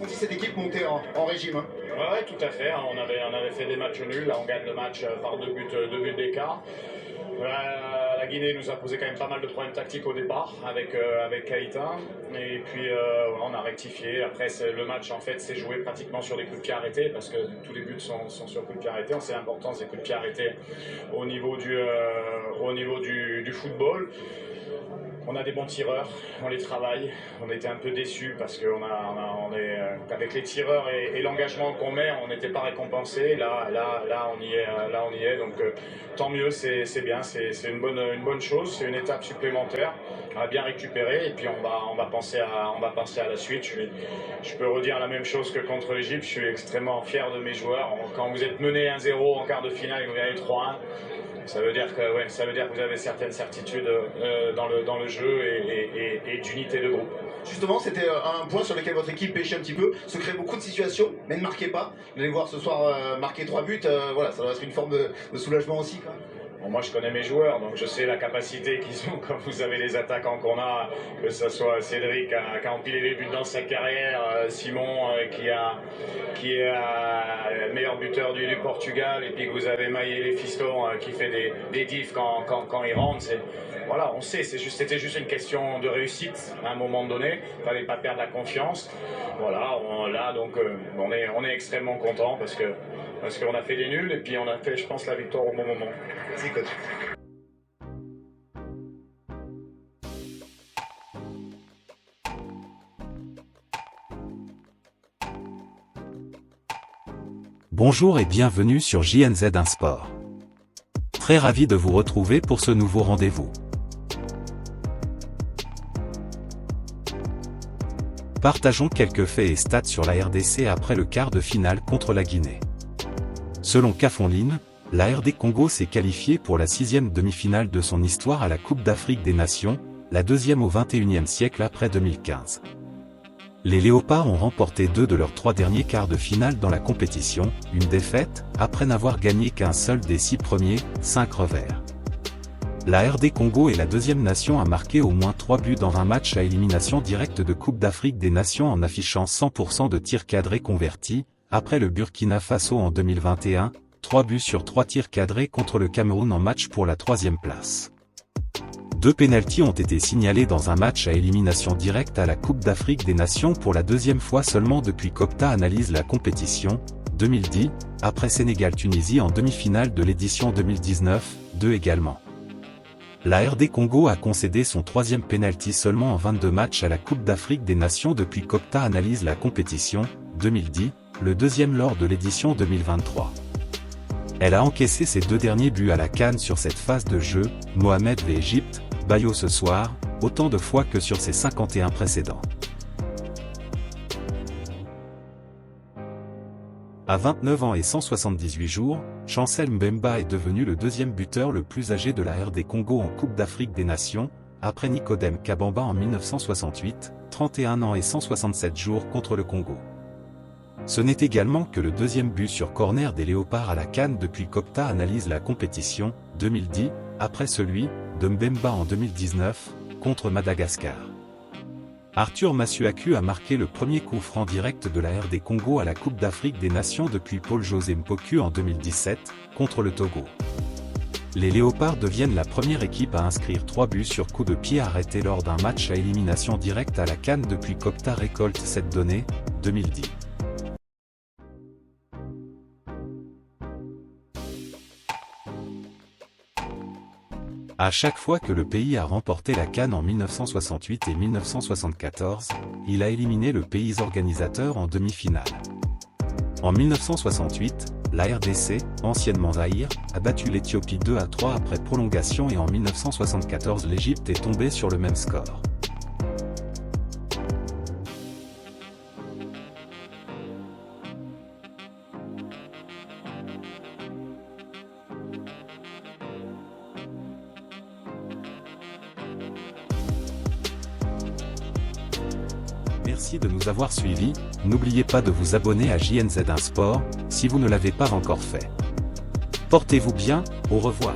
On dit cette équipe montée en régime. Hein. Ouais, tout à fait. On avait fait des matchs nuls. Là, on gagne le match par deux buts d'écart. La Guinée nous a posé quand même pas mal de problèmes tactiques au départ avec Keïta. Et puis on a rectifié. Après, le match en fait s'est joué pratiquement sur des coups de pied arrêtés parce que tous les buts sont sur coups de pied arrêtés. On sait l'importance des coups de pied arrêtés au niveau du football. On a des bons tireurs, on les travaille. On était un peu déçus parce qu'avec les tireurs et l'engagement qu'on met, on n'était pas récompensé. Là, on y est. Donc tant mieux, c'est bien, c'est une bonne chose, c'est une étape supplémentaire. On a bien récupéré et puis on va penser à la suite. Je peux redire la même chose que contre l'Égypte. Je suis extrêmement fier de mes joueurs. Quand vous êtes mené 1-0 en quart de finale et que vous gagnez 3-1. Ça veut dire que vous avez certaines certitudes dans le jeu et d'unité de groupe. Justement, c'était un point sur lequel votre équipe pêchait un petit peu, se crée beaucoup de situations, mais ne marquait pas. Vous allez voir ce soir marquer 3 buts, voilà, ça doit être une forme de soulagement aussi. Quoi. Bon, moi je connais mes joueurs, donc je sais la capacité qu'ils ont quand vous avez les attaquants qu'on a, que ce soit Cédric qui a empilé les buts dans sa carrière, Simon qui est le meilleur buteur du Portugal, et puis que vous avez Maillé les Fistons qui fait des diffs quand il rentre. Voilà, on sait, c'était juste une question de réussite à un moment donné, il ne fallait pas perdre la confiance. Voilà, on est extrêmement content parce qu'on a fait des nuls et puis on a fait, je pense, la victoire au bon moment. Merci, coach. Bonjour et bienvenue sur JNZ1 Sport. Très ravi de vous retrouver pour ce nouveau rendez-vous. Partageons quelques faits et stats sur la RDC après le quart de finale contre la Guinée. Selon Cafonline, la RD Congo s'est qualifiée pour la 6e demi-finale de son histoire à la Coupe d'Afrique des Nations, la deuxième au XXIe siècle après 2015. Les Léopards ont remporté 2 de leurs 3 derniers quarts de finale dans la compétition, une défaite, après n'avoir gagné qu'un seul des 6 premiers, 5 revers. La RD Congo est la deuxième nation à marquer au moins 3 buts dans un match à élimination directe de Coupe d'Afrique des Nations en affichant 100% de tirs cadrés convertis, après le Burkina Faso en 2021, 3 buts sur 3 tirs cadrés contre le Cameroun en match pour la 3e place. 2 pénaltys ont été signalés dans un match à élimination directe à la Coupe d'Afrique des Nations pour la 2e fois seulement depuis qu'Opta analyse la compétition, 2010, après Sénégal-Tunisie en demi-finale de l'édition 2019, 2 également. La RD Congo a concédé son 3e pénalty seulement en 22 matchs à la Coupe d'Afrique des Nations depuis qu'Opta analyse la compétition, 2010, le 2e lors de l'édition 2023. Elle a encaissé ses 2 derniers buts à la CAN sur cette phase de jeu, Mohamed v Égypte, Bayo ce soir, autant de fois que sur ses 51 précédents. À 29 ans et 178 jours, Chancel Mbemba est devenu le 2e buteur le plus âgé de la RD Congo en Coupe d'Afrique des Nations, après Nicodème Kabamba en 1968, 31 ans et 167 jours contre le Congo. Ce n'est également que le 2e but sur corner des Léopards à la CAN depuis qu'Opta analyse la compétition, 2010, après celui de Mbemba en 2019, contre Madagascar. Arthur Masuaku a marqué le premier coup franc direct de la RD Congo à la Coupe d'Afrique des Nations depuis Paul-José Mpoku en 2017, contre le Togo. Les Léopards deviennent la première équipe à inscrire 3 buts sur coup de pied arrêté lors d'un match à élimination directe à la CAN depuis qu'Opta récolte cette donnée, 2010. À chaque fois que le pays a remporté la CAN en 1968 et 1974, il a éliminé le pays organisateur en demi-finale. En 1968, la RDC, anciennement Zaïre, a battu l'Éthiopie 2-3 après prolongation et en 1974 l'Égypte est tombée sur le même score. Merci de nous avoir suivis, n'oubliez pas de vous abonner à JNZ1 Sport, si vous ne l'avez pas encore fait. Portez-vous bien, au revoir.